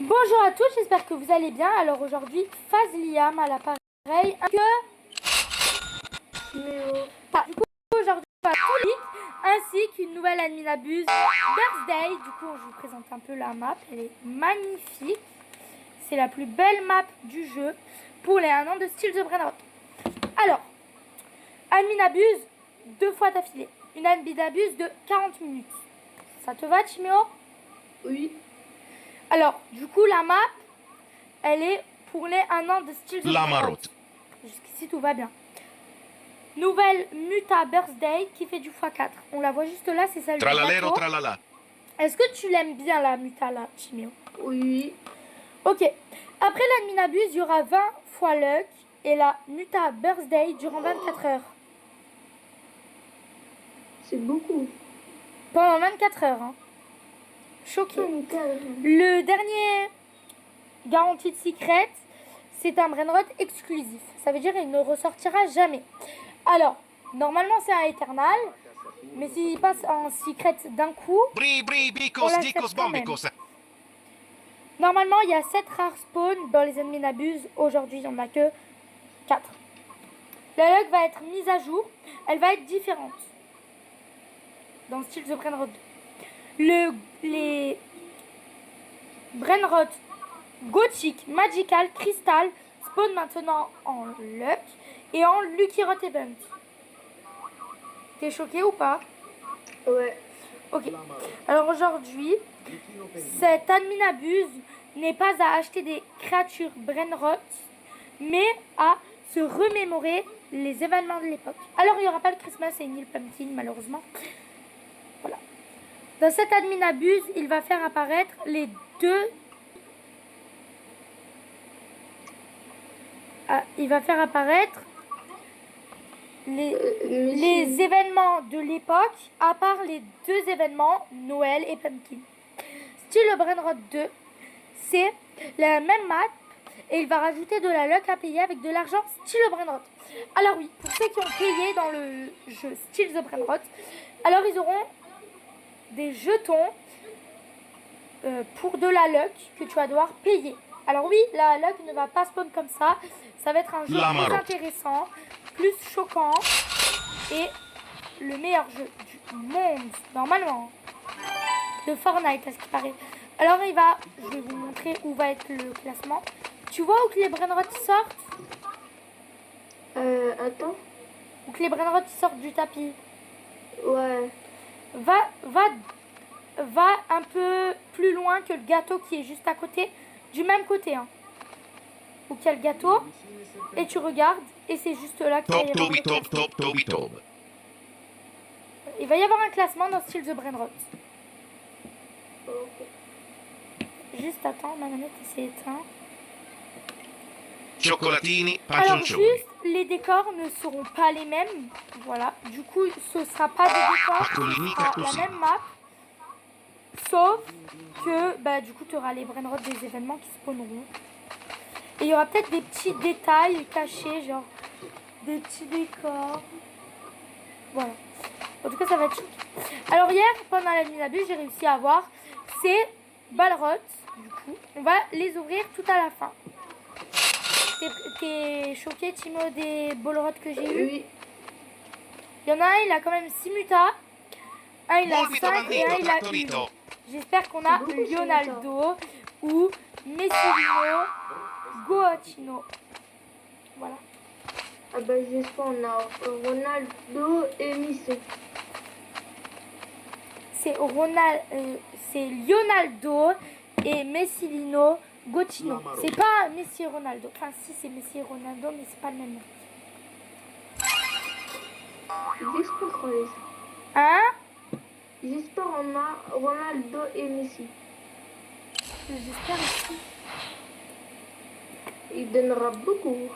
Bonjour à tous, j'espère que vous allez bien. Alors aujourd'hui, Fazliam à l'appareil. Du coup, aujourd'hui, on va tout lire, ainsi qu'une nouvelle Adminabuse Birthday. Du coup, je vous présente un peu la map. Elle est magnifique. C'est la plus belle map du jeu pour les 1 an de Steal the Brainrot. Alors, Adminabuse 2 fois d'affilée. Une Adminabuse de 40 minutes. Ça te va, Timéo? Oui. Alors, du coup, la map, elle est pour les 1 an de Steal the Brainrot. Jusqu'ici, tout va bien. Nouvelle Muta Birthday qui fait du x4. On la voit juste là, c'est celle du gâteau. Tralala. Est-ce que tu l'aimes bien, la Muta, là, Chimio? Oui. Ok. Après l'Adminabuse, il y aura 20 fois Luck et la Muta Birthday durant 24 heures. C'est beaucoup. Pendant 24 heures. Hein. Choqué. Le dernier garantie de secret, c'est un Brainrot exclusif. Ça veut dire qu'il ne ressortira jamais. Alors, normalement, c'est un Eternal. Mais s'il passe en secret d'un coup, on l'accepte quand même. Normalement, il y a 7 rares spawns dans les Adminabuses. Aujourd'hui, il n'y en a que 4. La log va être mise à jour. Elle va être différente. Dans le style The Brainrot 2. Les Brainrot Gothic, Magical, Crystal spawnent maintenant en Luck et en Lucky Rot Event. T'es choqué ou pas? Ouais. Ok. Alors aujourd'hui, cette Adminabuse n'est pas à acheter des créatures Brainrot, mais à se remémorer les événements de l'époque. Alors il n'y aura pas le Christmas et ni le Pumpkin malheureusement. Voilà. Dans cette Adminabuse, il va faire apparaître les deux... il va faire apparaître les événements de l'époque, à part les 2 événements, Noël et Pumpkin. Style Brainrot 2, c'est la même map et il va rajouter de la luck à payer avec de l'argent style Brainrot. Alors oui, pour ceux qui ont payé dans le jeu Steal the Brainrot, alors ils auront des jetons pour de la luck que tu vas devoir payer. Alors oui, la luck ne va pas spawn comme ça. Ça va être un jeu plus intéressant, plus choquant et le meilleur jeu du monde, normalement, de Fortnite à ce qui paraît. Alors je vais vous montrer où va être le classement. Tu vois où que les Brainrot sortent? Attends. Où que les Brainrot sortent du tapis? Ouais. Va un peu plus loin que le gâteau qui est juste à côté, du même côté, hein. Où qu'il y a le gâteau, et tu regardes, et c'est juste là qu'il va y avoir le classement. Il va y avoir un classement dans Steal the Brainrot. Juste attends, ma manette s'est éteinte. Cioccolatini, Alors pancioncioni. juste, les décors ne seront pas les mêmes. Voilà, du coup, ce sera pas des décors, ce sera la même map. Sauf que, bah, du coup, tu auras les Brainrot des événements qui spawneront. Et il y aura peut-être des petits détails cachés, genre des petits décors. Voilà. En tout cas, ça va être chouette. Alors hier, pendant l'Adminabuse, j'ai réussi à avoir ces Balrot. Du coup, on va les ouvrir tout à la fin. T'es choqué, Timo, des Balrot que j'ai eu? Oui. Il y en a un, il a quand même 6 mutas. Un, il a 5 et un, il a 1. J'espère qu'on a Leonardo ou Messilino Goatino. Voilà. Ah bah j'espère on a Ronaldo et Messi. C'est Leonardo et Messilino Goatino. C'est pas Messi et Ronaldo. Enfin si, c'est Messi et Ronaldo, mais c'est pas le même nom. J'espère qu'on les a. Hein? J'espère on a Ronaldo et Messi. J'espère aussi. Il donnera beaucoup.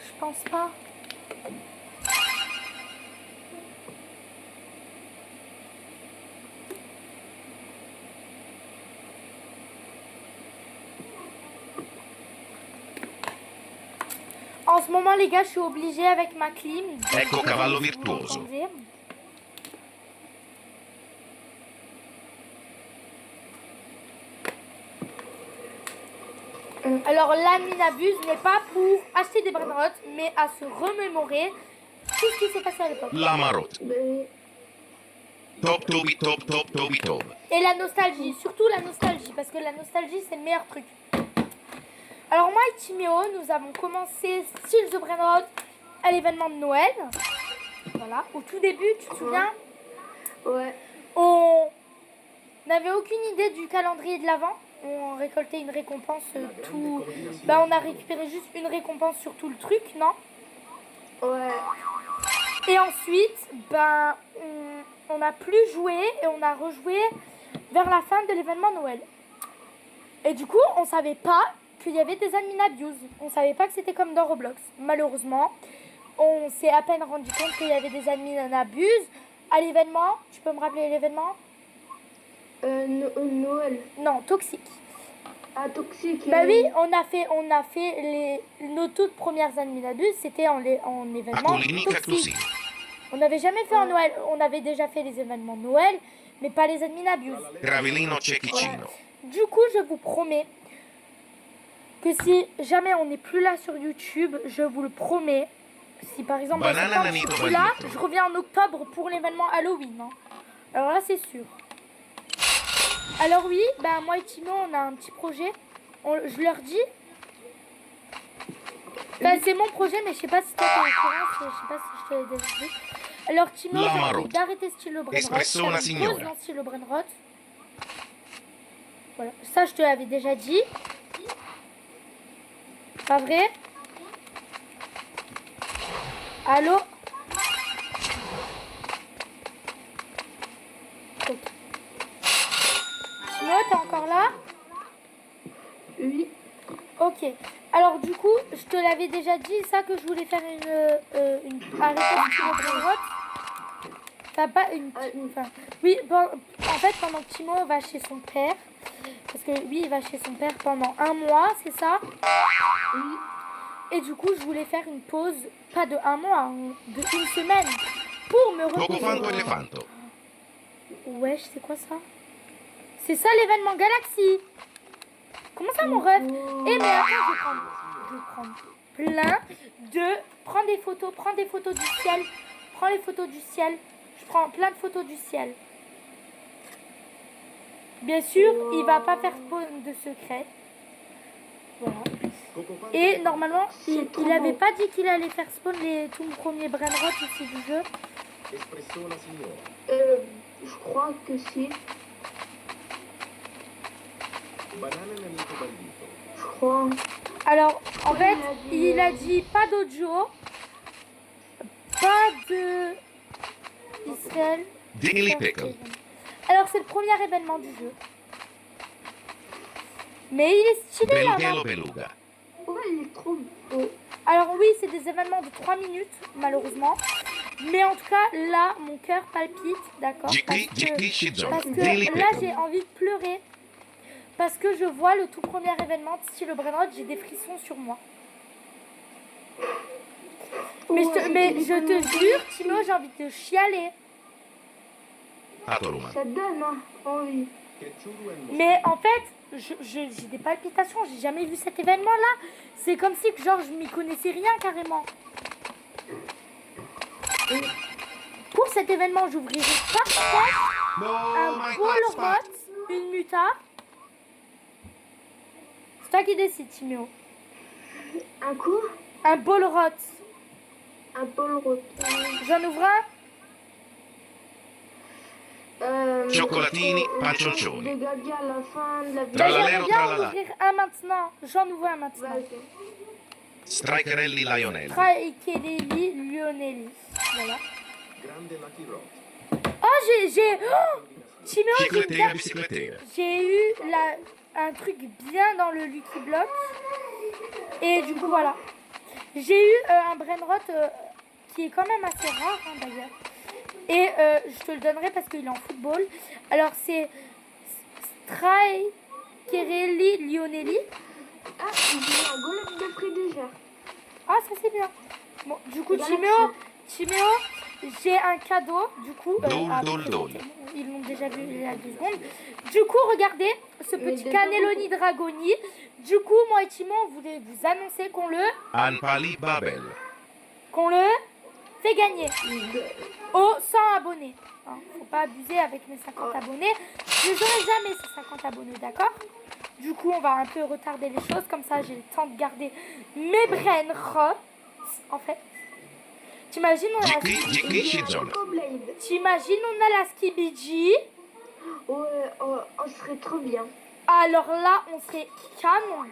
Je pense pas. En ce moment, les gars, je suis obligée avec ma clim. Ecco cavallo virtuoso. Alors la Minabuse n'est pas pour acheter des brainrots, mais à se remémorer tout ce qui s'est passé à l'époque. La marotte. Mais Top Toby Top Top Toby Top. Et la nostalgie, surtout la nostalgie, parce que la nostalgie c'est le meilleur truc. Alors moi et Timéo, nous avons commencé Steal the Brainrot à l'événement de Noël. Voilà, au tout début, tu te souviens? ouais. On n'avait aucune idée du calendrier de l'Avent. On récoltait une récompense tout... Bah on a récupéré juste une récompense sur tout le truc, non? Ouais. Et ensuite, ben, on n'a plus joué et on a rejoué vers la fin de l'événement Noël. Et du coup, on savait pas qu'il y avait des admin abuse. On savait pas que c'était comme dans Roblox. Malheureusement, on s'est à peine rendu compte qu'il y avait des admin abuse. À l'événement, tu peux me rappeler l'événement? Noël. Non, toxique. Ah, toxique. Bah oui, on a fait nos toutes premières admin abuse, c'était en événement Apollinica toxique. Clusini. On n'avait jamais fait en Noël. On avait déjà fait les événements Noël, mais pas les admin abuse. Gravellino Cecchicino. Du coup, je vous promets que si jamais on n'est plus là sur YouTube, je vous le promets, si par exemple en Banana septembre, je Nanito suis plus là, Bonito. je reviens en octobre pour l'événement Halloween. Hein. Alors là, c'est sûr. Alors oui, bah, moi et Timo, on a un petit projet. Je leur dis. Bah, c'est mon projet, mais je sais pas si toi t'es au courant, je sais pas si je te l'ai déjà dit. Alors Timo, La j'ai marotte. envie d'arrêter Stylo Brainrot. Espresso una Faire une pause signora. dans Stylo Brainrot. Voilà, ça je te l'avais déjà dit. Pas vrai? Allô? Ok. Timo, t'es encore là? Oui. Ok. Alors du coup, je te l'avais déjà dit, ça que je voulais faire arrêter Stylo Brainrot. Enfin, pas une... Enfin, oui, bon, en fait, pendant que Timo va chez son père, parce que lui, il va chez son père pendant 1 mois, c'est ça? Oui. Et du coup, je voulais faire une pause, pas de 1 mois, hein, de 1 semaine, pour me Poco fanto reposer. elefanto. Wesh, c'est quoi ça? C'est ça l'événement Galaxy. Comment ça, mon rêve? Eh, mais attends, je vais prendre plein de... Prends des photos du ciel. Prends les photos du ciel. Je prends plein de photos du ciel. Bien sûr, il va pas faire spawn de secret. Voilà. Et normalement, il avait pas dit qu'il allait faire spawn les tout premiers brainrot ici du jeu. Je crois que si. Je crois. Alors, en fait, il a dit pas d'audio, pas de Israël. Daily Pickle. Alors, c'est le premier événement du jeu. Mais il est stylé là. Belughello Beluga. Ouais, il est trop beau. Alors oui, c'est des événements de 3 minutes, malheureusement. Mais en tout cas, là, mon cœur palpite, d'accord? Jikli Shizon. Parce que Daily là, j'ai Pickle. envie de pleurer. Parce que je vois le tout premier événement de Stylo Brainrot, j'ai des frissons sur moi. Mais je te jure, Timo, j'ai envie de chialer. Atoluman. Ça donne envie. Mais en fait, j'ai des palpitations, j'ai jamais vu cet événement-là. C'est comme si que genre je m'y connaissais rien carrément. Et pour cet événement, j'ouvrirai par contre No, un my Bolrot, spot. une muta. C'est toi qui décides, Timéo. Un coup, Un Bolrot. un Paul Roth. J'en ouvre un. Cioccolatini, pancioncioni. Regarder à la fin de la vidéo. Tra la- J'aimerais bien en tralala. ouvrir un maintenant. J'en ouvre un maintenant. Vas-y. Strikerelli Lionel. Traikeleli Lionelli. Voilà. Oh, oh Timéo, Cicletera bicicletera. j'ai eu un truc bien dans le Lucky Block. Et du coup, voilà. J'ai eu un Brainrot qui est quand même assez rare, hein, d'ailleurs. Et je te le donnerai parce qu'il est en football. Alors, c'est Strikerelli Lionelli. Ah, j'ai un golem de prix déjà. Ah, ça c'est bien. Bon, du coup, Galaxy. Timéo, j'ai un cadeau. Du coup, Dol, à dol, présenter. dol. ils l'ont déjà vu il y a 2 secondes. Du coup, regardez ce petit Cannelloni Dragoni. Du coup, moi et Timon, on voulait vous annoncer qu'on le Anpali Babel. fait gagner aux 100 abonnés. Hein, faut pas abuser avec mes 50 abonnés. Je les aurai jamais ces 50 abonnés, d'accord? Du coup, on va un peu retarder les choses. Comme ça, j'ai le temps de garder mes brain rots. En fait, t'imagines, on a la Jiki Shizone. T'imagines, on a la Skibidi. Ouais, on serait trop bien. Alors là, on serait canon.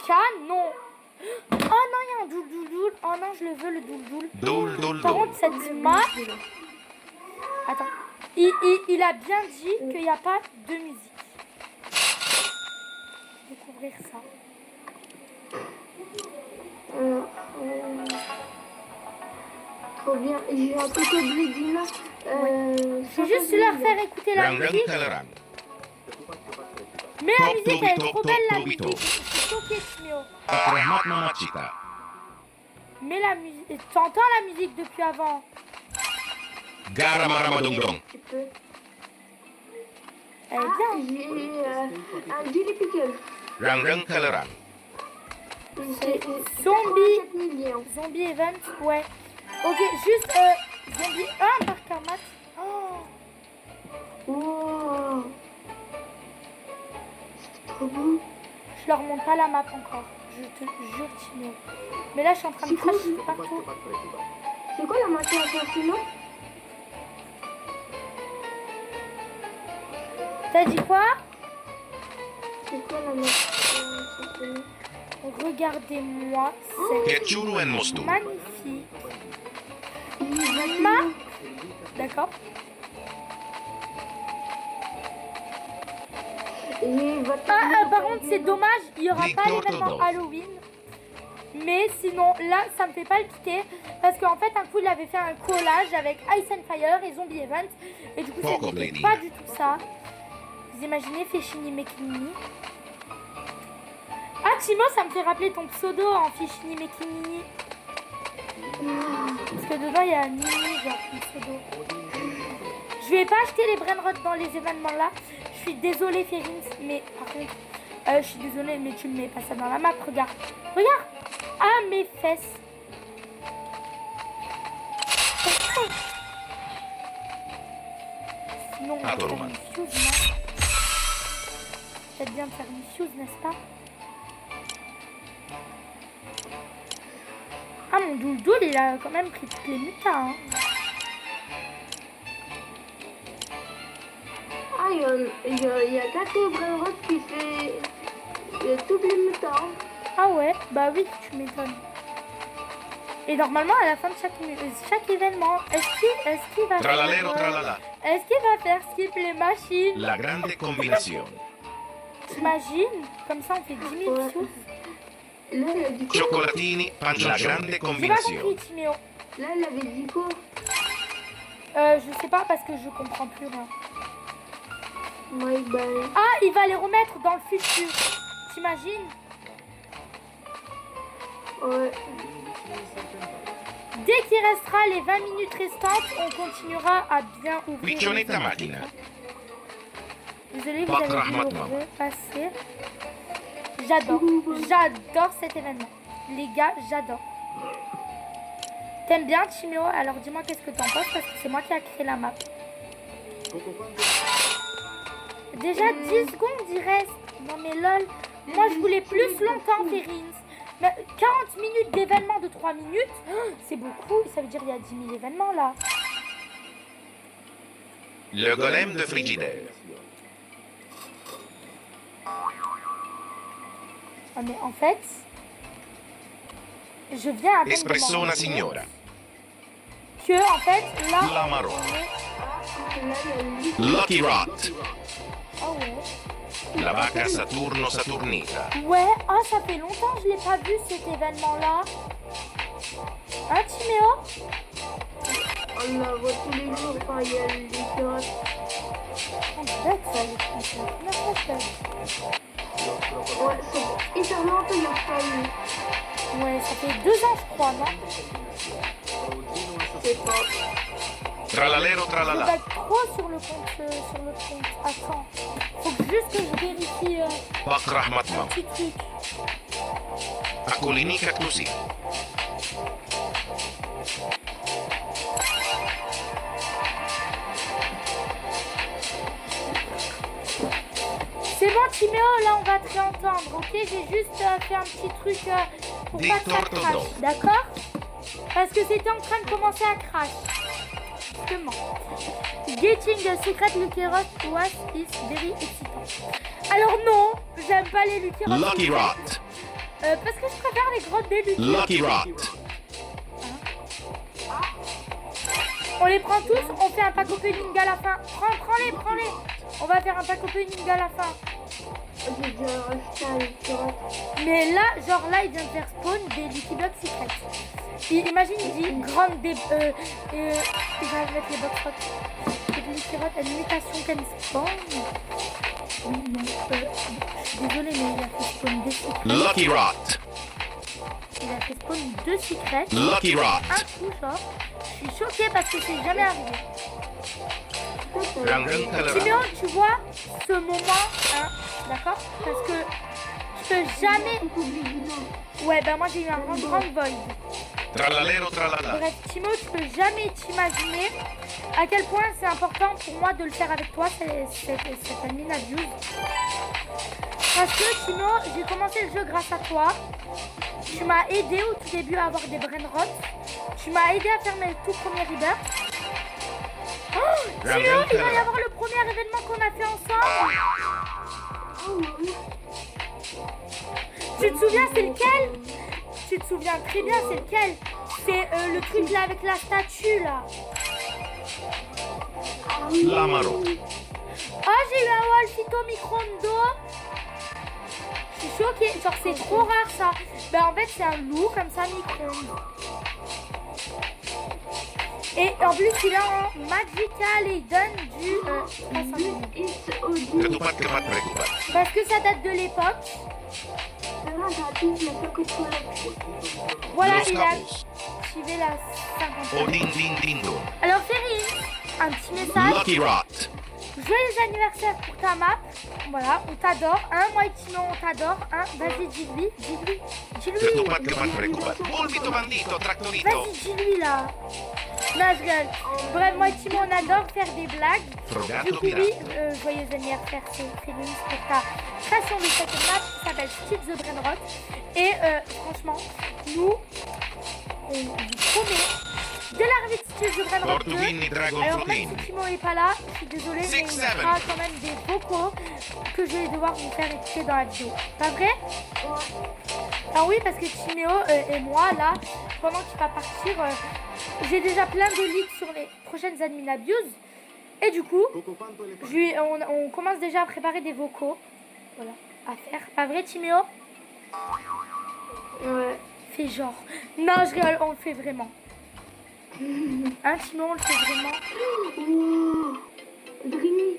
Canon. Oh non, il y a un doul-doul-doul. Oh non, je le veux, le doul-doul. Doul. Par contre, cette map... Attends. Il a bien dit qu'il n'y a pas de musique. Découvrir ça. Trop bien. J'ai un peu de Blédina. Faut juste leur faire écouter la musique. Rangan. Mais la Top, musique, elle est trop top, belle, la top, musique. top. Je suis choquée, Timéo. Rahmat Mamachita. Mais la musique... T'entends la musique depuis avant? Gara Maramadongdong. Tu peux. Elle est bien. J'ai un Dilly Pickle. Rangan Kalaran. Zombie Event, ouais. Ok, juste Zombie 1 par Karmat. Oh, Wow. C'est trop beau. je leur montre pas la map encore. Je te jure, Timéo. Mais là, je suis en train de cracher partout. C'est quoi la matière à faire sinon? T'as dit quoi? C'est quoi la matière à faire sinon? Regardez-moi, c'est Ketchuru en Mostu. magnifique. D'accord. Par contre, c'est dommage, il n'y aura pas l'événement Halloween. Mais sinon, là, ça me fait pas le quitter. Parce qu'en fait, un coup, il avait fait un collage avec Ice and Fire et Zombie Event. Et du coup, c'était pas du tout ça. Vous imaginez Fishini Mekini? Ah, Timo, ça me fait rappeler ton pseudo en Fishini Mekini. Parce que dedans, il y a un mini, genre, ton pseudo. Je vais pas acheter les brainrots dans les événements là. Je suis désolée, Ferins, mais par contre, je suis désolée, mais tu me mets pas ça dans la map. Regarde, regarde. Ah, mes fesses. Sinon, on va faire une fuse, non? Peut-être bien de faire une fuse, n'est-ce pas? Ah, mon doul-doul, il a quand même pris toutes les mutas, hein. Ah, il y a quelques brainrots qui fait toutes les mutants. Ah ouais, bah oui, tu m'étonnes. Et normalement, à la fin de chaque événement, est-ce qu'il va Tralalero, faire... tralala. Est-ce qu'il va faire skip les machines? La grande combinazione. T'imagines? Comme ça, on fait 10 000 Ouais. sous. Là, il a dit quoi? Cioccolatini, la grande J'ai pas combinazione. compris, Timéo. Là, il avait dit quoi? Je sais pas parce que je comprends plus rien. My bad. Ah, il va les remettre dans le futur. T'imagines? Ouais. Dès qu'il restera les 20 minutes restantes, on continuera à bien ouvrir. Piccionetta macchina. Désolée, vous Pas avez dû Rahmat, le maman. repasser. J'adore cet événement. Les gars, j'adore. T'aimes bien, Timéo? Alors dis-moi qu'est-ce que t'en penses parce que c'est moi qui a créé la map. Déjà 10 secondes, il reste. Non mais lol. Moi, je voulais plus longtemps, Ferins. Mais 40 minutes d'événement de 3 minutes, c'est beaucoup. Ça veut dire qu'il y a 10 000 événements là. Le golem de Frigidaire. Ah, mais en fait, je viens à peine de Espressona m'en rendre signora. compte que en fait, là, La marron. on est- Là, il a dit Lucky Rot. Ah ouais. La vacca Saturno Saturnita. Ouais, oh, ça fait longtemps que je l'ai pas vu cet événement-là. Hein, Timéo? on la voit tous les jours quand il y a les pirates. On bête ça, les trucs. Non, ça fait. Ouais, c'est hyper longtemps il a fallu. Ouais, ça fait 2 ans, je crois, non? C'est pas. Tralalero Je tralala. bug trop sur le compte. Attends. Faut que juste que je vérifie Bakrah un matmam. petit truc. Akulinika klusi. C'est bon, Timéo, là on va te réentendre, ok? J'ai juste fait un petit truc pour pas que ça crache, d'accord? Parce que c'était en train de commencer à crash. Justement. Getting a secret Lucky Rock was is very exciting. Alors non, j'aime pas les Lucky Rock. Lucky secrets. Rot. Parce que je préfère les grottes des Lucky. Lucky Rot. On les prend tous, on fait un pack opening à la fin. Prends-les. On va faire un pack opening à la fin. J'ai déjà acheté un Lucky. Mais là, genre là, il vient de faire spawn des Lucky Blocks secrets. Imagine, il dit grande des... il va mettre les box rock. Et Lucky Rock, une mutation qu'elle spawn. Oui, non, je suis désolée, mais il a fait spawn des secrets. Lucky Rot. Il a fait spawn 2 secrets. Lucky Rot. Un coup, genre. Je suis choquée parce que c'est jamais arrivé. Rangang kalera. Siméon, tu vois ce moment, hein, d'accord? Parce que je peux jamais... Ouais, ben moi j'ai eu un grand void. Tralalero tralala. Bref, Timo, tu peux jamais t'imaginer à quel point c'est important pour moi de le faire avec toi, cette admin abuse. Parce que Timo, j'ai commencé le jeu grâce à toi. Tu m'as aidé au tout début à avoir des brain rots. Tu m'as aidé à faire mes tout premiers rebirths. Oh, Timo, il va y avoir le premier événement qu'on a fait ensemble. Tu te souviens, c'est lequel? Tu te souviens très bien, c'est lequel? C'est le truc là avec la statue là. Lamaro. Oh, j'ai eu un Wolfito micro-ondo. Je suis choquée. Genre, c'est trop rare ça. Ben, en fait, c'est un loup comme ça, micro-ondes. Et en plus, il est en magical et il donne du 300 000. Ketupat kemat berekupat. Parce que ça date de l'époque. Voilà, Los il a capos. activé la 50. O ding ding ding dong. Alors, Ferry, un petit message. Lucky Rot. Joyeux anniversaire pour ta map. Voilà, on t'adore. Moi et Timo, on t'adore. Vas-y, dis-lui. Ketupat kemat berekupat. Bulbito bandito tractorito. Vas-y, dis-lui là. Non, je rigole. Bref, moi et Timo, on adore faire des blagues. Du Frogato coup, oui, pirata. joyeux anniversaire, Félix, pour ta création de cette map qui s'appelle Steve the Brainrot. Et franchement, nous, on vous promet de l'arrivée de Steve the Brainrot 2. Tortughini Dragon Alors, même Fruitini. si Timo n'est pas là, je suis désolée, mais il y 6-7. aura quand même des vocaux que je vais devoir vous faire écouter dans la vidéo. Pas vrai? Ah oui, parce que Timéo et moi, là, pendant qu'il va partir, j'ai déjà plein de leaks sur les prochaines admin abuse. Et du coup, on commence déjà à préparer des vocaux. Voilà, à faire. Pas vrai, Timéo? Ouais. Fais genre. Non, je rigole, on le fait vraiment. Hein, Timéo, on le fait vraiment. Wow. Dreamy.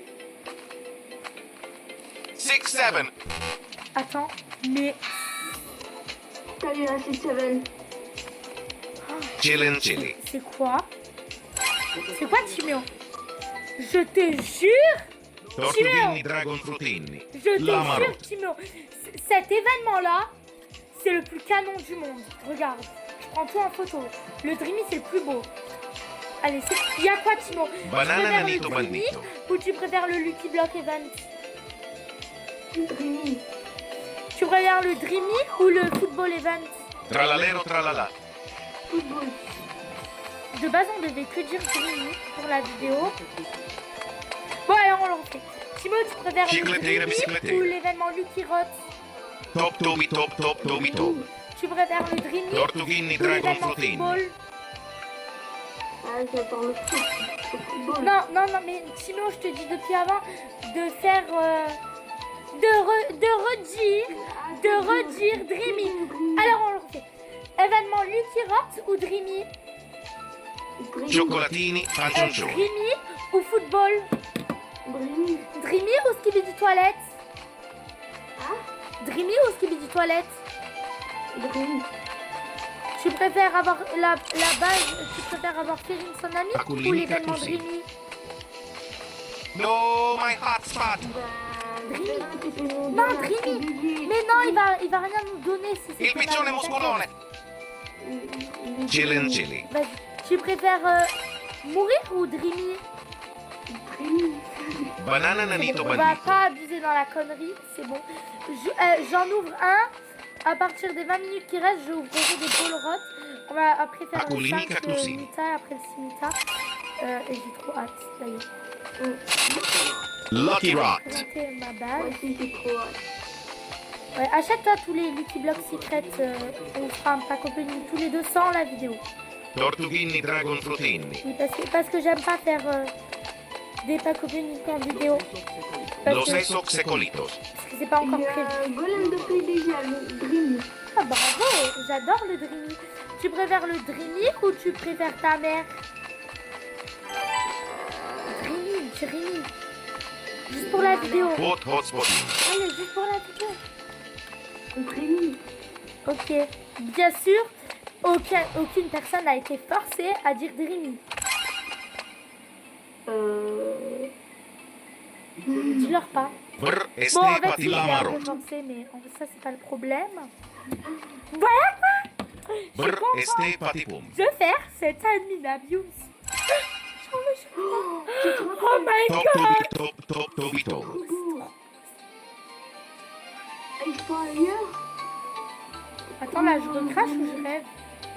6-7. Attends, mais... Salut la 6-7. Chillin' chili. C'est quoi? C'est quoi, Timéo? Je te jure, Tortughini Dragon Fruitini. je te Lamaro. jure, Timéo, cet événement-là, c'est le plus canon du monde. Regarde, je prends tout en photo. Le Dreamy, c'est le plus beau. Allez, il y a quoi, Timo? Tu Banana préfères le Nanito Dreamy Bandito. ou tu préfères le Lucky Block Event? Dreamy. Tu préfères le Dreamy ou le Football Event? Tralalero tralala. Football. De base, on devait que dire Dreamy pour la vidéo. Bon, alors on le refait. Timo, tu préfères le Chicleteira, Dreamy bicicleteira. ou l'événement Lucky Rot? Top tobi top top tobi top. Tu préfères le Dreamy Tortughini ou Dragon l'événement Fruitini. Football? Ah, j'attends le football. Non, mais Timo, je te dis depuis avant de faire... de redire Dreamy. Alors on le refait. Événement Lucky Rot ou Dreamy? Cioccolatini pancioncioni. Dreamy ou football? Dreamy. Dreamy ou Skibidi Toilette? Hein? Dreamy ou Skibidi Toilette? Dreamy. Tu préfères avoir la base, tu préfères avoir Ferim son ami Akulini ou l'événement Katusi. Dreamy? No, my hotspot. Non, Dreamy. Mais non, il va rien nous donner si c'est Il piccione muscolone. Chillin' chili. Vas-y. Tu préfères mourir ou Dreamy? Banana nanito On va bandito. pas abuser dans la connerie, c'est bon. J'en ouvre un. À partir des 20 minutes qui restent, je ouvrirai des ball rot. On va après faire le Akulini 5 Katusi. Mita, après le 6 Mita. Et j'ai trop hâte, d'ailleurs. Lucky Rot. Présenter ma base. Moi aussi, j'ai trop hâte. Ouais, achète-toi tous les Lucky Blocks Secrets. On fera un pack opening tous les deux sans la vidéo. Tortughini Dragon Frutini. Oui, parce que j'aime pas faire des packs opening en vidéo. Parce Los que esos secolitos. c'est pas Il encore y prévu. a Golem de Feuille déjà, le Dream. Ah bravo, j'adore le Dreamy. Tu préfères le Dreamy ou tu préfères ta mère? Dreamy. Juste pour la vidéo. Hot hotspotini. Allez, juste pour la vidéo. Le Dream. Ok. Bien sûr, aucune personne n'a été forcée à dire Dreamy. Dis-leur pas. Brr Bon, en fait, estepati c'est un lamaro. peu forcé, mais ça, c'est pas le problème. Voilà quoi. Je suis Brr contente estepati pum. de faire cette admin abuse. J'en veux Oh my Top god. tobi top. Fire. Attends, là, je recrache ou je rêve?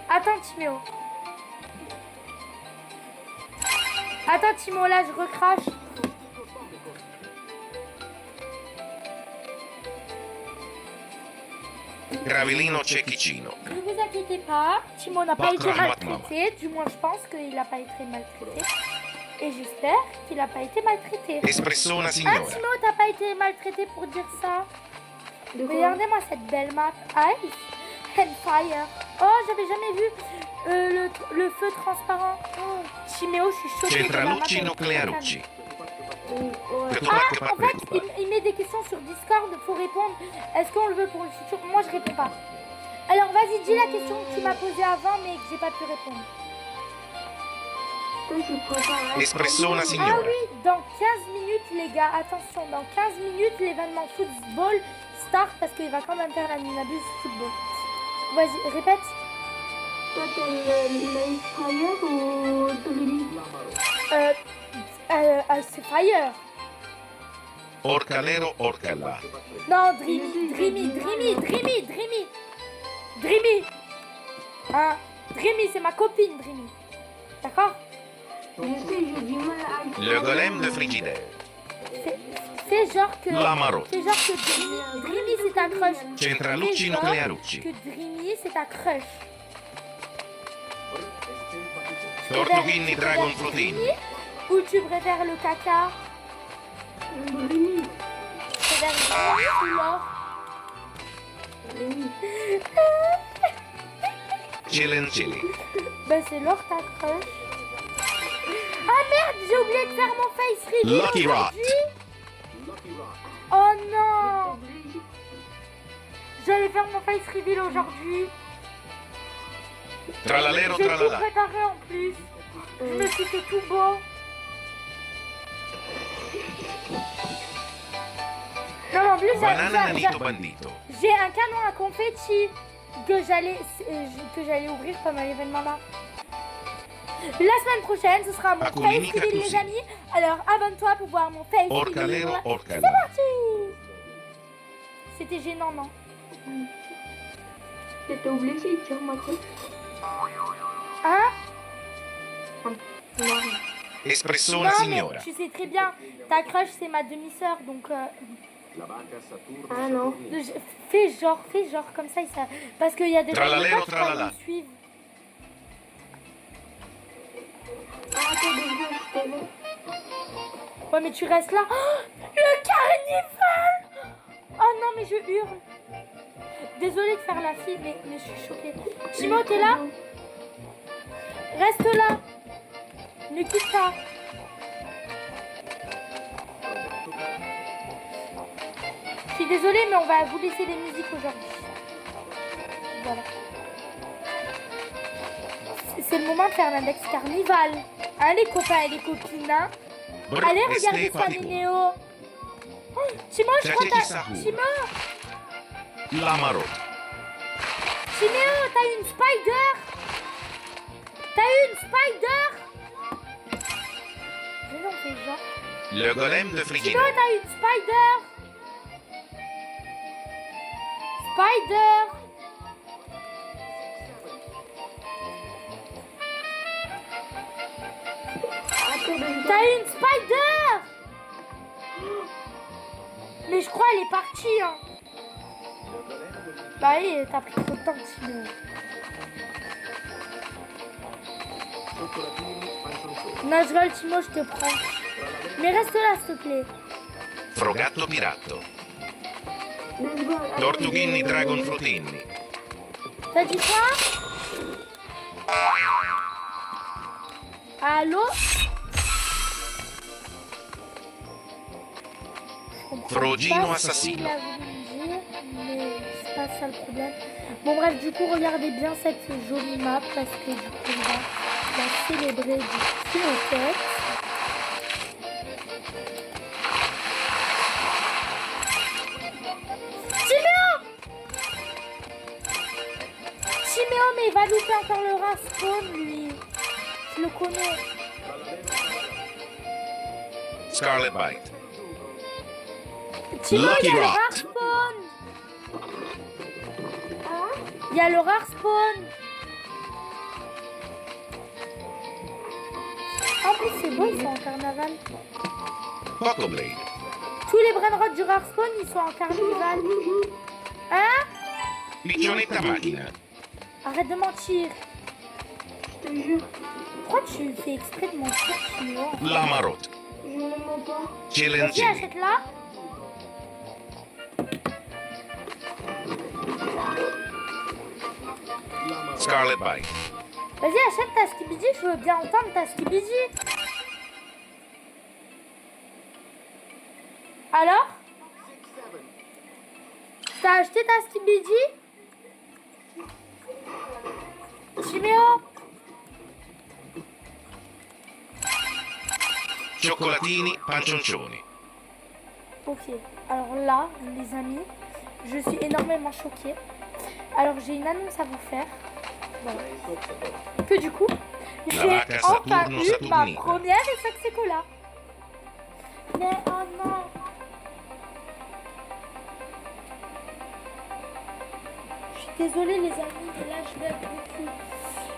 Attends, Timéo. Attends, Timo, là, je recrache. Gravellino cecchicino. Ne vous inquiétez pas, Timo n'a pas été Bakra, maltraité. Du moins, je pense qu'il n'a pas été maltraité. Et j'espère qu'il n'a pas été maltraité. Espressona Ah, signora. Timo, t'as pas été maltraité pour dire ça? De quoi? Regardez-moi cette belle map. Ice and Fire. Oh, j'avais jamais vu le feu transparent. Oh, Timéo, je suis choquée. de la map Centralucci avec nuclearucci. Ouais. Ah, en fait, il met des questions sur Discord, il faut répondre. Est-ce qu'on le veut pour le futur? Moi, je réponds pas. Alors, vas-y, dis la question que tu m'as posée avant, mais que j'ai pas pu répondre. Toi, tu prépares. Espressona Ah signora. oui, dans 15 minutes, les gars, attention, dans 15 minutes, l'événement football start parce qu'il va quand même faire la Ninabuse football. Vas-y, répète. Toi, t'as le Fire ou Dream? C'est Fire. Orcalero orcalla. Non, Dreamy. Hein, Dreamy, c'est ma copine, Dreamy. D'accord? Je sais, j'ai du mal à... Le golem de frigidaire. Fais genre que... L'amaro. Fais genre que Dreamy, c'est ta crush. Centralucci Fais genre nuclearucci. que Dreamy, c'est ta crush. Tortughini Tu Dragon préfères Frutini. Dreamy ou tu préfères le caca? Dream. Tu préfères Dreamy ou l'or? Dream. Chillin' chili. Ben c'est l'or ta crush. Ah merde, j'ai oublié de faire mon face reveal Lucky Rot. aujourd'hui. Oh non, j'allais faire mon face reveal aujourd'hui. Tralalero J'ai tout tralala. préparé en plus. Je me suis fait tout beau. Non, mais en plus, Banana nanito bandito. j'ai un canon à confetti que j'allais ouvrir pendant l'événement là. La semaine prochaine, ce sera mon face Akulini reveal, les Katusi. amis. Alors, abonne-toi pour voir mon face Orcalero reveal. C'est orcalla. parti. C'était gênant, non? T'as oublié si tu ma crush? Hein? Non. Espressona Non, mais signora. tu sais très bien, ta crush, c'est ma demi-sœur, donc... Ah non. Fais genre, comme ça, parce qu'il y a des gens Tralalero, qui tralala. me suivent. Ah, t'as déjà, c'était bon. Ouais, mais tu restes là. Oh, le carnival! Oh non, mais je hurle. Désolée de faire la fille, mais je suis choquée. Timo, t'es là? Reste là. Ne quitte pas. Je suis désolée, mais on va vous laisser les musiques aujourd'hui. Voilà. C'est le moment de faire l'index carnival. Hein, les copains et les copines, hein. Allez, regardez ça, Minéo. Oh, Timo, je crois que t'as... Timo, L'Amarot. Timéo, t'as une spider. T'as une spider. Mais non, c'est genre... Le golem de Timo, Frigide. t'as une spider. Spider. T'as une spider. Mais je crois qu'elle est partie, hein. Bah oui, t'as pris trop de temps, Timo. Non, je rigole, Timo, je te prends. Mais reste là, s'il te plaît. Frogatto Piratto. Tortughini Dragon Frutini. T'as dit quoi? Allô? Frogino Pas assassino. ce qu'il a voulu me dire, mais c'est pas ça le problème. Bon bref, du coup, regardez bien cette jolie map parce que du coup, on va célébrer du Timothée. Timéo, mais il va louper encore le rat spawn, lui. Je le connais. Scarlet Bite. Timéo, Lucky il y a le Rock. rare spawn. Il y a le rare spawn. En plus, c'est beau, ils sont en carnaval. Pocoblade. Tous les brainrots du rare spawn, ils sont en carnaval. Hein? Piccionetta Macchina. Arrête de mentir. Je te jure, Pourquoi tu fais exprès de mentir, Timéo? L'Amarot. je ne mens pas. Vas-y, Celenzini. achète-la. Scarlet Bite. Vas-y, achète ta Skibidi, je veux bien entendre ta Skibidi. Alors? T'as acheté ta Skibidi? Timéo? Cioccolatini Pancioncioni. Ok, alors là, les amis, je suis énormément choquée. Alors j'ai une annonce à vous faire. Voilà. Que du coup, j'ai vaca enfin Saturno eu ma Saturnina. première Essac-Secola. Mais oh non. Je suis désolée les amis, mais là je bug beaucoup.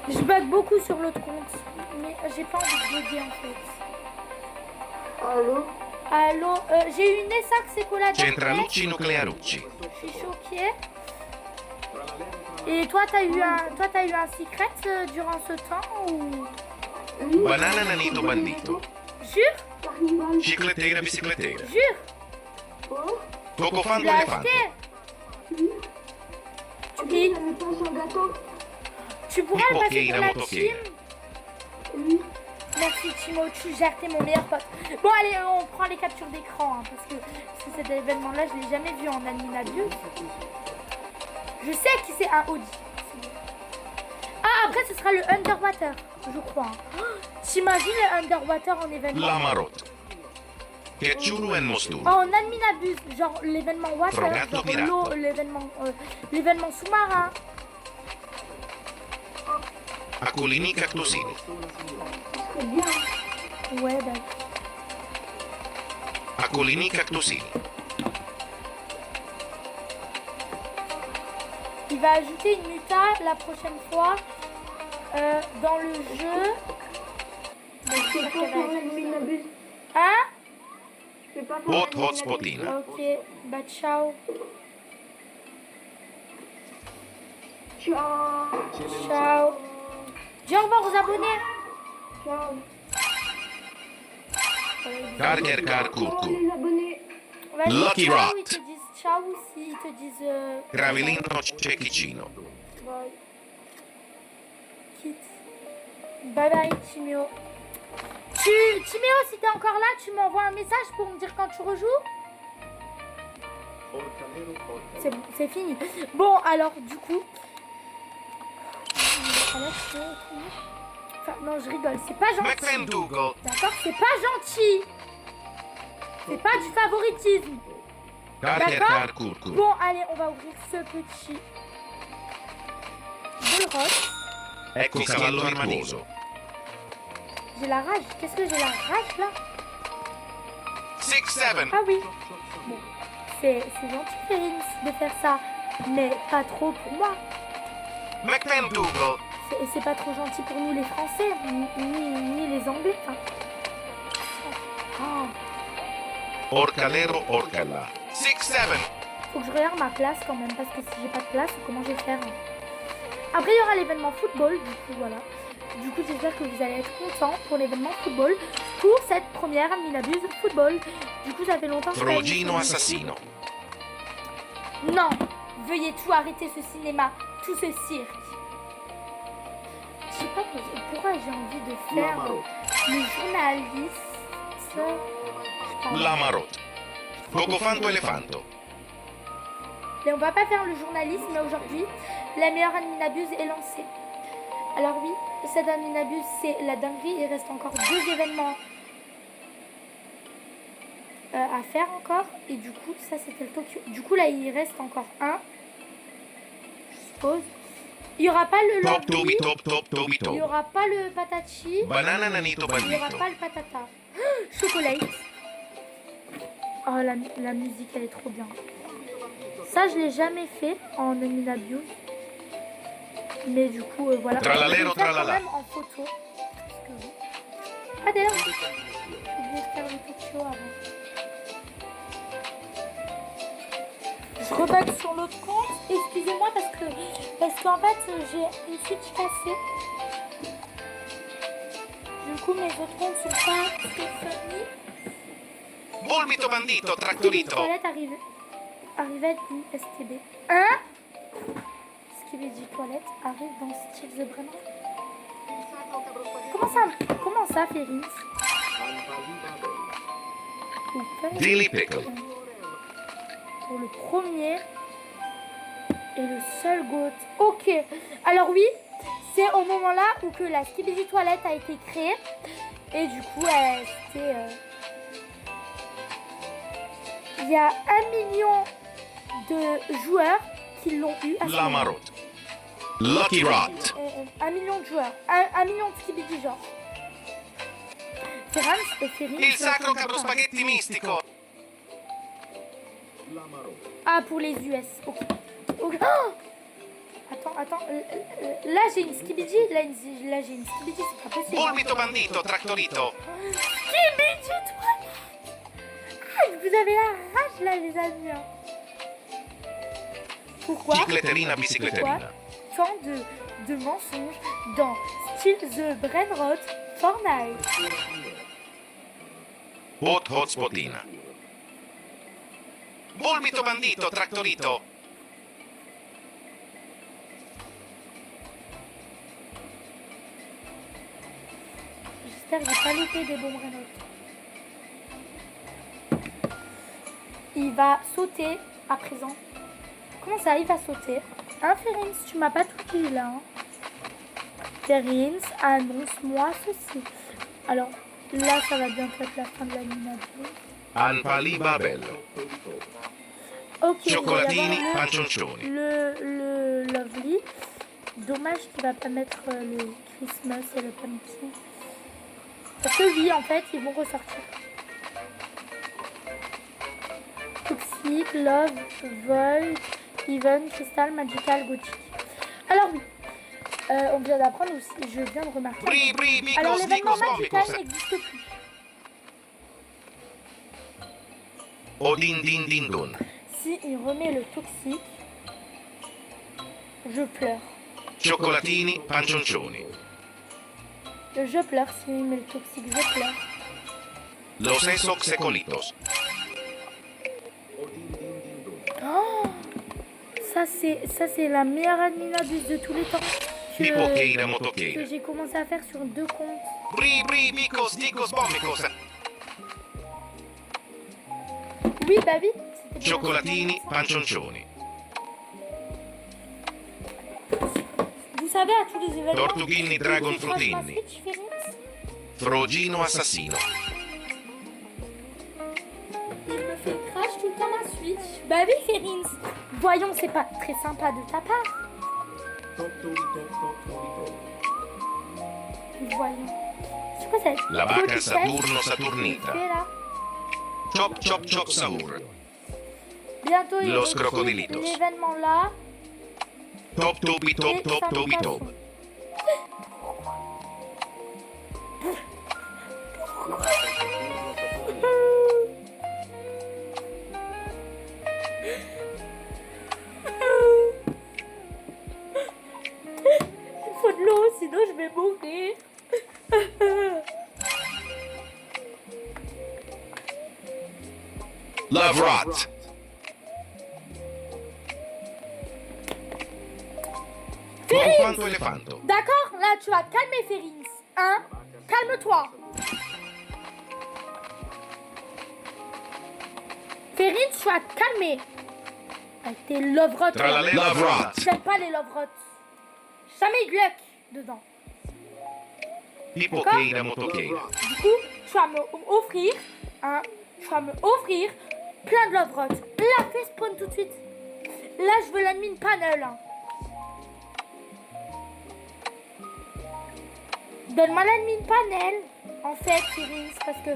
Je bug beaucoup sur l'autre compte. Mais j'ai pas envie de bugger en fait. Allô? Allô, j'ai eu une Essac-Secola d'après. Centralucci Nuclearucci. Je suis choquée. Et toi, t'as eu un secret durant ce temps ou... Banana Nanito Bandito. Jure, Carnival. Cicletera Bicicletera. jure, Oh? tu Cocofanto l'as Elefante. acheté. Ok, Et j'avais pas son gâteau. tu pourras le passer Motoqueira, pour la motoqueira. team. Oui. Merci Timo, tu gères, t'es mon meilleur pote. Bon allez, on prend les captures d'écran hein, parce que cet événement-là, je l'ai jamais vu en Animabius. Je sais qui c'est un Audi. Ah, après ce sera le Underwater, je crois. Oh, t'imagines le Underwater en événement? L'Amarot. Ketchuru and Mosturu. Oh, en Adminabus, genre l'événement water, Frogato genre Pirata. l'eau, l'événement sous-marin. Aculini Cactusini. C'est bien. Ouais, bah. Aculini Cactusini. Il va ajouter une muta la prochaine fois dans le jeu. Je fais pas pour un minabus. Hein? Je fais pas pour Hot un Hot Spotina. Ok, bah ciao. Ciao. Ciao. Dis au revoir aux abonnés. Ciao. Carger Car Ciao Curcu. les abonnés. Vas-y, Lucky ciao, Rock. ils te disent ciao aussi, ils te disent Gravelino Cecchicino. bye. Quitte. Bye bye, Timéo. Timéo, si t'es encore là, tu m'envoies un message pour me dire quand tu rejoues. C'est bon, c'est fini. Bon, alors, du coup. Enfin, non, je rigole, c'est pas gentil. McFendugo. D'accord, c'est pas gentil. C'est pas du favoritisme. Carter Kurkur. Bon, allez, on va ouvrir ce petit Bullrot. Ecco cavallo virtuoso. J'ai la rage. Qu'est-ce que j'ai la rage là? 6-7. Ah oui. Bon, c'est gentil, Ferins, de faire ça, mais pas trop pour moi. McFendugo. C'est pas trop gentil pour nous les Français, ni les Anglais. Enfin. Oh. Orcalero Orcalla. 6-7. Faut que je regarde ma place quand même, parce que si j'ai pas de place, comment je vais faire? Après, il y aura l'événement football, du coup, voilà. Du coup, j'espère que vous allez être contents pour l'événement football, pour cette première Minabuse football. Du coup, ça fait longtemps que je Trogino Assassino. Non, veuillez tout arrêter ce cinéma, tout ce cirque. Je sais pas pourquoi j'ai envie de faire le journaliste. La Marotte. Cocofanto Elefanto. Mais on va pas faire le journalisme, mais aujourd'hui, la meilleure Animinabuse est lancée. Alors oui, cette Animinabuse, c'est la dinguerie. Il reste encore 2 événements à faire encore. Et du coup, ça c'était le Tokyo. Du coup, là, il reste encore un. Je suppose. Il n'y aura pas le Top Lovely. Tobi Il n'y aura pas le Patachi. Banana Nanito Il n'y aura Bandito. pas le Patata. Chocolate. Oh, la musique, elle est trop bien. Ça, je l'ai jamais fait en Animinabuse. Mais du coup, voilà. Tralalero, Je vais le faire quand tralala. même en photo. Parce que oui. Ah, d'ailleurs, j'ai oublié de faire le Tokyo avant. Je rebug sur l'autre compte. Excusez-moi parce qu'en fait, j'ai une switch cassée. Du coup, mes autres comptes sont pas très funny. Volmito Bandito Les Tractorito. toilettes arrivait du STB. Hein? Skibidi Toilette arrive dans Steve the Brenner. Comment ça, Ferris? Dilly Pickle. Pour le premier et le seul GOAT. Ok. Alors oui, c'est au moment là où que la Skibidi Toilette a été créée. Et du coup, c'était... Il y a 1 million de joueurs qui l'ont eu. À ce La moment. Marotte. Lucky Rot. 1 million de joueurs. 1 million de Skibidi, genre. Ferrans et Ferris. Il Sacro Carlo Spaghetti Mistico. Ah, pour les US. Ok. Ok. Oh, attends. Là, j'ai une Skibidi. Là, j'ai une Skibidi. C'est pas possible. Volmito Bandito Tractorito. Skibidi, toi. Ah, vous avez la rage, là, les amis. Hein. Pourquoi Cicletterina Bicicletterina. tant de mensonges dans Still the Brainrot Fortnite? Hot Hotspotina. Volmito Bandito Tractorito. J'espère que j'ai pas loupé des bons Brainrot. Il va sauter à présent. Comment ça, il va sauter? Hein, Ferins, tu m'as pas tout dit là. Hein. Ferins, annonce-moi ceci. Alors, là, ça va bientôt être la fin de l'animation. Anpali Babel. Ok, Cioccolatini il va y avoir Pancioncioni. le Lovely. Dommage qu'il va pas mettre le Christmas et le Pumpkin. Parce que oui, en fait, ils vont ressortir. Toxic, Love, Void, Even, Crystal, Magical, Gothic. Alors oui, on vient d'apprendre aussi, je viens de remarquer. Bri, bri, Alors bicos, l'événement bicos, magical bombicos. n'existe plus. Odin din din dun. Si il remet le toxique, je pleure. Cioccolatini Pancioncioni. Je pleure s'il met le toxique, je pleure. Los Esox Secolitos. Oh, ça c'est la meilleure adminabuse de tous les temps Hipokeira que Motokeira. j'ai commencé à faire sur 2 comptes. Bri, bri, bicos, dicos, bombicos. Oui, bah oui. c'était bien. Cioccolatini Pancioncioni. Vous savez, à tous les événements. Tortughini Dragon tu craches ma Frutini. Switch, Férix? Frogino Assassino. Il me fait crash tout le temps ma Switch. Bah oui, Férix. Voyons, c'est pas très sympa de ta part. Voyons. C'est quoi cette La vacca petite Saturno tête Saturnita. qui fait là? Chop Chop Chop Saur. Bientôt, il y a Los Crocodilitos. l'événement là. Top Tobi Top Et Top ça Tobi me Top. casse. Il faut de l'eau, sinon je vais mourir. Love Rot. Quanto Elefanto. D'accord, là tu vas te calmer, Férix. Hein? Calme-toi. Férix, tu vas te calmer. Avec tes love rots. Tralalero Love Rot. J'aime pas les love rots. Jamais Gluck dedans. Hippocheira Motocheira. Du coup, tu vas me offrir, hein, tu vas me offrir plein de love rots. Là, fais spawn tout de suite. Là, je veux l'admin panel. Hein. Donne-moi l'admin panel. En fait, Férix, parce que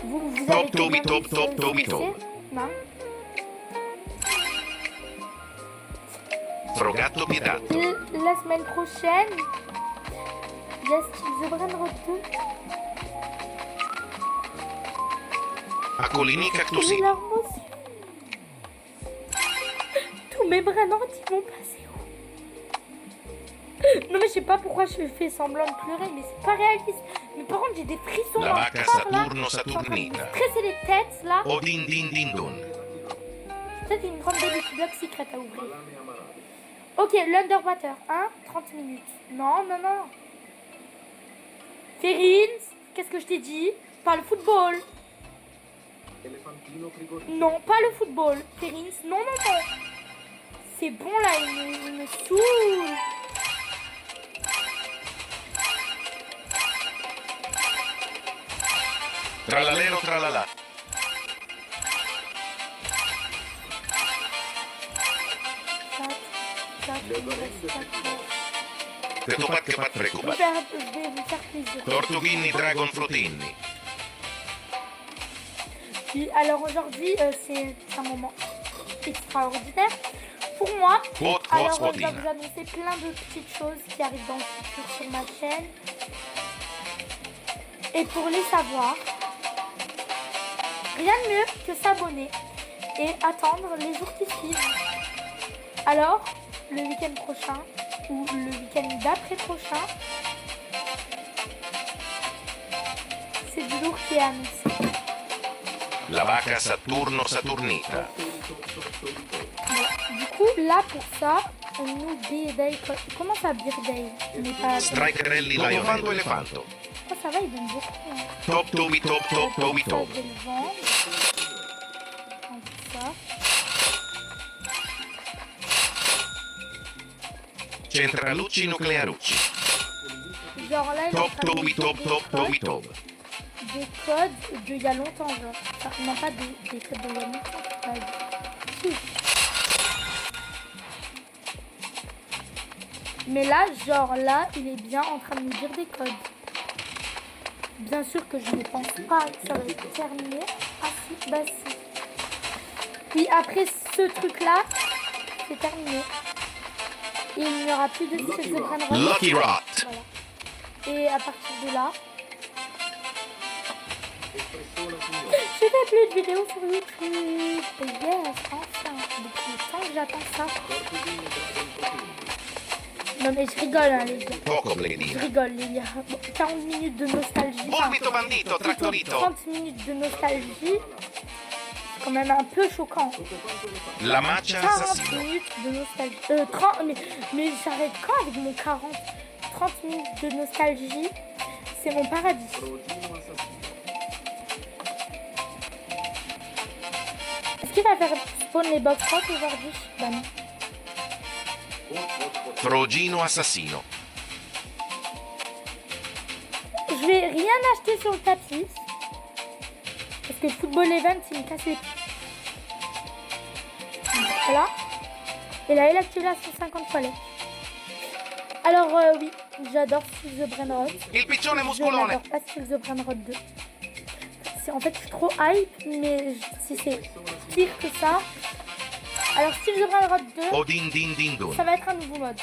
vous avez Top, Toby, top, top, vous Toby, connaissez? top. Non. Frogatto Piedato. La semaine prochaine, il y a Steve the Brain Road 2. Acolini J'ai Cactusini. leur motion. Tous mes Brain Road, ils vont passer où? Non mais je sais pas pourquoi je fais semblant de pleurer, mais c'est pas réaliste. Mais par contre, j'ai des frissons La dans vacca le corps là. Saturno Je suis en train de me Saturnita. stresser les têtes là. Odin Din Din Dun. Peut-être une grande baby block secret à ouvrir. Ok, l'Underwater, hein, 30 minutes. Non, non, non. Férine, qu'est-ce que je t'ai dit? Pas le football. Non, pas le football. Férine, non, non, non. C'est bon là, il me saoule. Tralalero Tralala. Tetupat Kepat Je Prekupat. vais vous faire plaisir. Tortughini Dragon Frutini. Oui, alors aujourd'hui, c'est un moment extraordinaire pour moi. Hot Alors, Hot je vais Spotina. vous annoncer plein de petites choses qui arrivent dans le futur sur ma chaîne. Et pour les savoir, rien de mieux que s'abonner et attendre les jours qui suivent. Alors, le week-end prochain ou le week-end d'après prochain, c'est du lourd qui est annoncé. La vacca Saturno Saturnita. Voilà. Du coup, là pour ça, nous Birday. Comment ça Birday? Mais pas. Strikerelli Lionello Elefanto. Oh, ça va, il donne beaucoup. Hein. Top Toby Top Top Toby Ça, Top. je vais le vendre. On dit ça. Centralucci Nuclearucci. Genre là, il est en Top train de Toby me dire Top des Top Toby codes- Top. Des codes d'il y a longtemps, genre. Enfin, non, pas des codes d'il y a longtemps. Si. Mais là, genre là, il est bien en train de me dire des codes. Bien sûr que je ne pense pas que ça va être terminé. Ah si, bah si. Oui, après ce truc-là, c'est terminé. Et il n'y aura plus de Steve the Brain Road. Lucky Rot. Voilà. Et à partir de là, je fais plus de vidéos sur YouTube. Et yes, enfin, depuis le temps que j'attends ça. Non mais je rigole hein, les gars. Poco Je Bledina. rigole les gars. Bon, 40 minutes de nostalgie. Enfin, Volvito Bandito plutôt Trattorito. 30 minutes de nostalgie. C'est quand même un peu choquant. La Maccia 40 Assassino. minutes de nostalgie. 30, mais j'arrête quand avec mon 40 30 minutes de nostalgie. C'est mon paradis. qui va faire spawn les box rock aujourd'hui? Bah non. Frogino assassino. Je vais rien acheter sur le tapis. Parce que Football Event, il me casse les pieds. Voilà. Et là, il active la 150 fois. Alors, oui, j'adore Steel the Brainrot. Il piccione Je muscolone. n'adore pas Steel the Brainrot 2. En fait, je suis trop hype, mais si c'est pire que ça. Alors, Steel the Brainrot 2, Odin din din dun. ça va être un nouveau mode.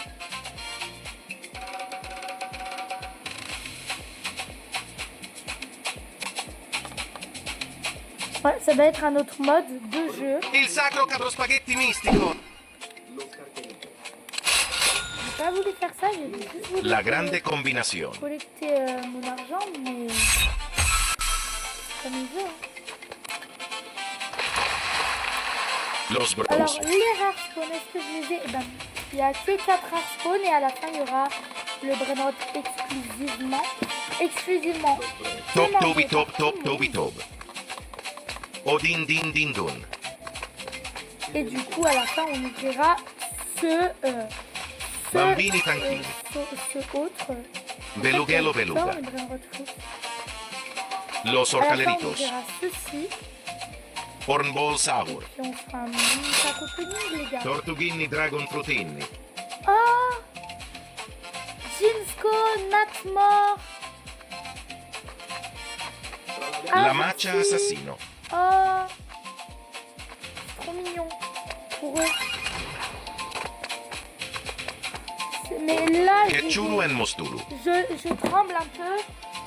Ouais, ça va être un autre mode de jeu. Il sacro caprospaghetti mistico. J'ai pas voulu faire ça, j'ai juste voulu La grande combinazione. collecter mon argent, mais c'est comme il veut. Hein. Los Alors, Bros. les rares spawns, est-ce que je les ai? Eh ben, il n'y a que 4 rares spawns et à la fin, il y aura le Brainrot exclusivement. Top demandé tobi top par top tout le tobi monde. top. Odin din din dun. Et du coup, à la fin, on ouvrira ce Bambini tanchini. ce autre. Belughello beluga. Le Brainrot Fruit. Los À la fin, on orcaleritos. ouvrira ceci. Hornball sour. Et on fera un mini pack opening, les gars. Tortughini dragon fruttini. Oh, Jinsco, Natmore. La maccia assassino. Oh, trop mignon pour eux. Mais là, Ketchulu and mostulu. je tremble un peu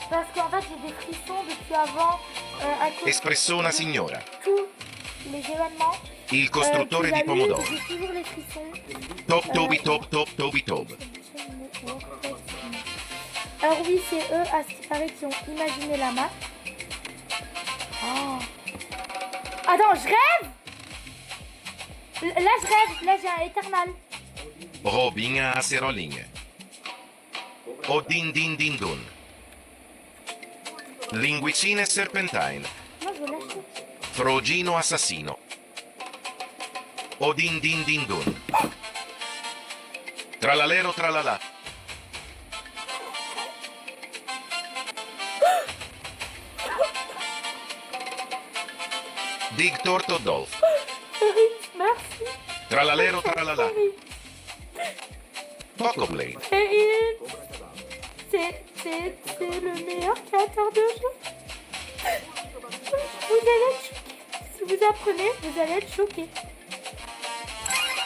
parce qu'en fait j'ai des frissons depuis avant à cause Espressona signora. de tous les événements. Il costruttore qu'il y a di eu. pomodoro. J'ai toujours les frissons. Top tobi top top tobi top. Alors oui, c'est eux, à ce qui paraît, qui ont imaginé la map. Oh. Attends, je rêve. Là, je rêve. Là, j'ai un Eternal. Robin Aseroling. Odin din din dun. Linguicine serpentine. Moi, je veux l'acheter. Frogino assassino. Odin din din dun. Tralalero tralala. Dig Torto Dolph. Merci. Tralalero tralala. Pocoblade. Et c'est le meilleur créateur de jeu. Vous allez être choqués. Si vous apprenez, vous allez être choqués.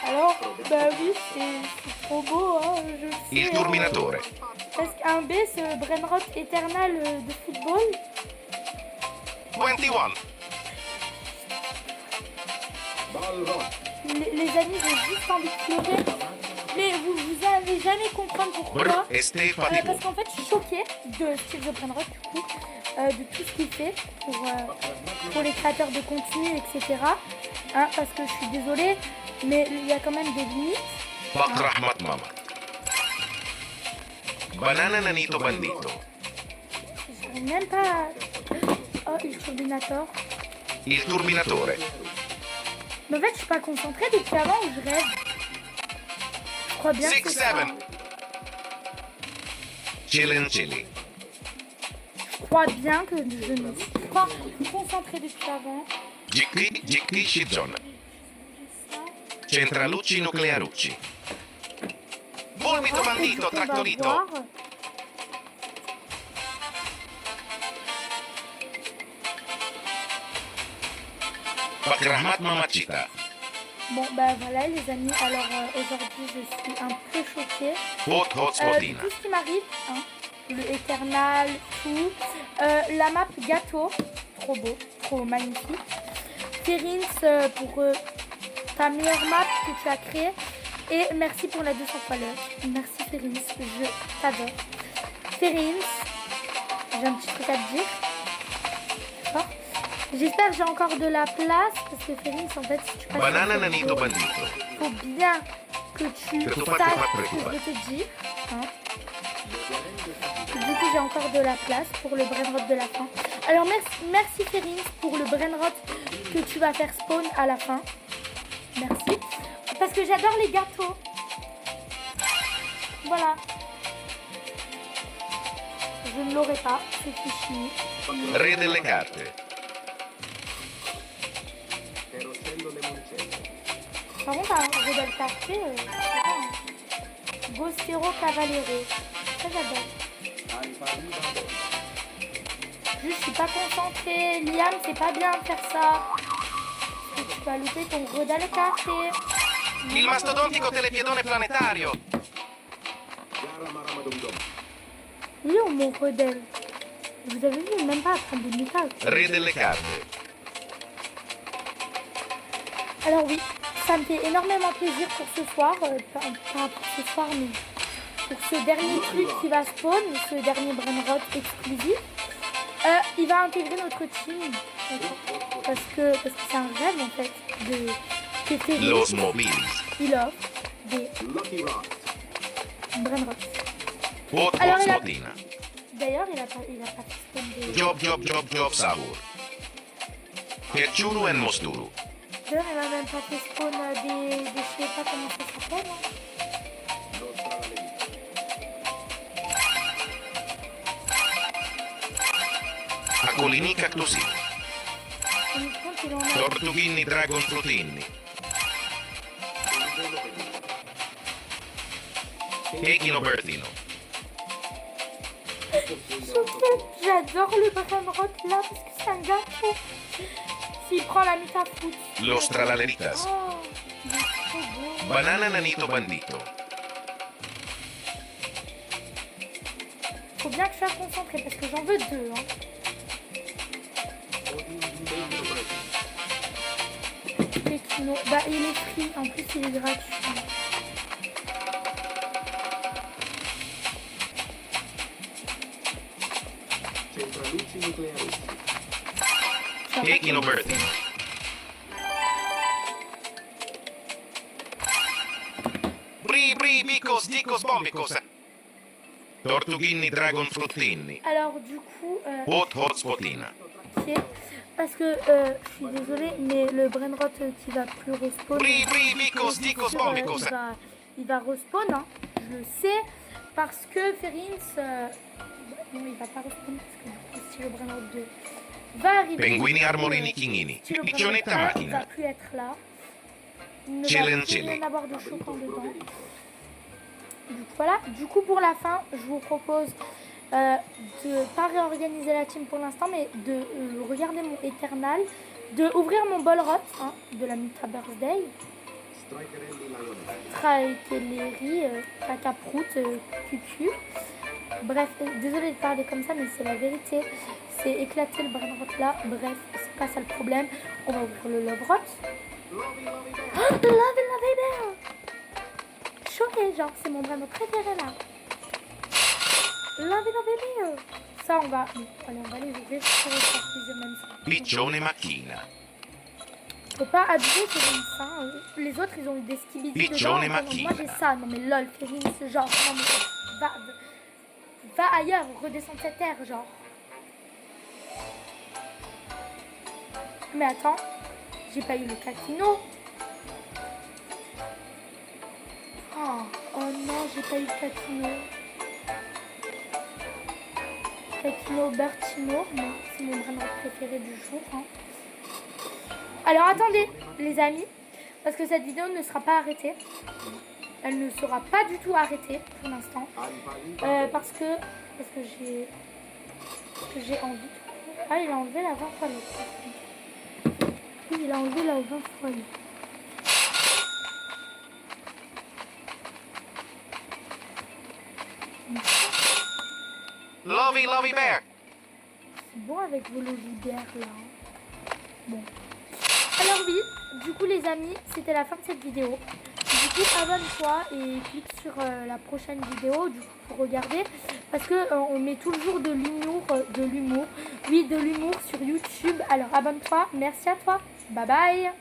Alors, bah oui, c'est trop beau, hein, je sais. Il hein. Turminatore. Parce qu'un B, c'est le Brainrot Eternal de football. 21. Les amis, j'ai juste envie de pleurer. Mais vous allez jamais comprendre pourquoi. Brr, este Parce fatico. qu'en fait, je suis choquée de Steve the Brainrot, du coup, de tout ce qu'il fait pour les créateurs de contenu, etc. Hein, parce que je suis désolée, mais il y a quand même des limites. Pak Rahmat Mama. Banana Nanito Bandito. J'arrive même pas à... Oh, il turbinator. Il Turminatore. Mais en fait, je suis pas concentrée depuis avant où je rêve. Je crois bien que c'est ça. 6-7. Chili. Je crois bien que je me suis pas concentrée depuis avant. Gicchi Shizon. Centralucci Nuclearucci. Volmito Bandito On va Trattorito. voir. Pak Rahmat Mamacita. Bon, bah voilà les amis, alors aujourd'hui je suis un peu choquée. Hot De Spotina. tout ce qui m'arrive, hein, le Eternal, tout, la map gâteau, trop beau, trop magnifique. Ferins pour ta meilleure map que tu as créée et merci pour la 200 followers. Merci Ferins, je t'adore. Ferins, j'ai un petit truc à te dire. D'accord. J'espère que j'ai encore de la place parce que Ferins, en fait, si tu passes Banana sur cette Nanito vidéo, Bandito. faut bien que tu Que tu saches fasses ce que je pas vais te dire. Hein. Du coup, j'ai encore de la place pour le brainrot de la fin. Alors merci Ferrins pour le brainrot que tu vas faire spawn à la fin. Merci. Parce que j'adore les gâteaux. Voilà. Je ne l'aurai pas, c'est fichu. Re delle carte. Par contre, un Rebel Café, Gostero Cavalero. Ça, j'adore. Juste, je suis pas concentrée. Liam, c'est pas bien de faire ça. Parce que tu vas louper ton Rebel Café. Il mastodontico telepiedone planetario. Il est où mon Rebel? Vous avez vu, il n'est même pas à prendre de métal. Re delle carte. Alors oui, ça me fait énormément plaisir pour ce soir. Pas pour ce soir, mais pour ce dernier truc qui va spawn, ce dernier brainrot exclusif. Il va intégrer notre team. Parce que c'est un rêve en fait de faire. Los mobilis. Il offre des brainrots. Hot Alors, hot il a- spotina. D'ailleurs, il a pas fait spawn des. Job sabur. Perciuru en mosturu. D'ailleurs, il a même pas fait spawn des je sais pas comment ça s'appelle. Hein. Acolini cactusini. On me compte, il en a. Tortughini dragon frutini. Echinobertino. J'adore le brainrot là parce que c'est un gâteau. S'il prend la mitafruit. Los tralaleritas. Oh, il est trop beau. Banana nanito bandito. Faut bien que je sois concentrée parce que j'en veux deux. Hein. Pekino. Bah, il est free. En plus, il est gratuit. Echinobertino. Bri bicos dicos bombicos. Tortughini dragon fruttini. Alors, du coup, Hot spotina. ok. Parce que je suis désolée, mais le brainrot qui va plus respawn. Bri bicos dicos bombicos. Il va respawn, hein. Je le sais. Parce que Ferrins. Non, il va pas respawn parce que du coup, si le brainrot 2 va arriver. Penguini armorini chinghini. Si le Piccionetta brainrot 1 il va macchina. plus être là. Il ne Celen, va plus celen. rien avoir de choquant dedans. Donc voilà, du coup pour la fin, je vous propose de pas réorganiser la team pour l'instant, mais de regarder mon Eternal, de ouvrir mon Bolrot hein, de la Mita Birthday, Traekeleri, Cacaprout, Cucu. Bref, désolée de parler comme ça, mais c'est la vérité. C'est éclaté le brainrot là. Bref, c'est pas ça le problème. On va ouvrir le Loverot. Oh, le Lovey Bear! Choqué, genre, c'est mon brainrot préféré là. Lovey Bear! Ça, on va. Allez, on va les ouvrir pour faire plaisir même ça. Piccione macchina. Faut pas abuser sur une fin. Les autres, ils ont eu des skibidi dedans. Piccione Moi, macchina. j'ai ça. Non, mais lol, Ferrine, ce genre. Non, mais va ailleurs, redescends de cette terre, genre. Mais attends, j'ai pas eu le Kakino. Oh non, j'ai pas eu le Kakino. Kakino Bertino, non, c'est mon brainrot préféré du jour. Hein. Alors attendez, les amis, parce que cette vidéo ne sera pas arrêtée. Elle ne sera pas du tout arrêtée pour l'instant. Parce que j'ai envie. Ah, il a enlevé la 20 fois. Oui, il a enlevé la 20 fois. Lovey bear. C'est bon avec vos logibères là. Bon. Alors oui, du coup les amis, c'était la fin de cette vidéo. Du coup, abonne-toi et clique sur la prochaine vidéo du coup, pour regarder. Parce que on met toujours de l'humour, oui, de l'humour sur YouTube. Alors abonne-toi, merci à toi. Bye bye.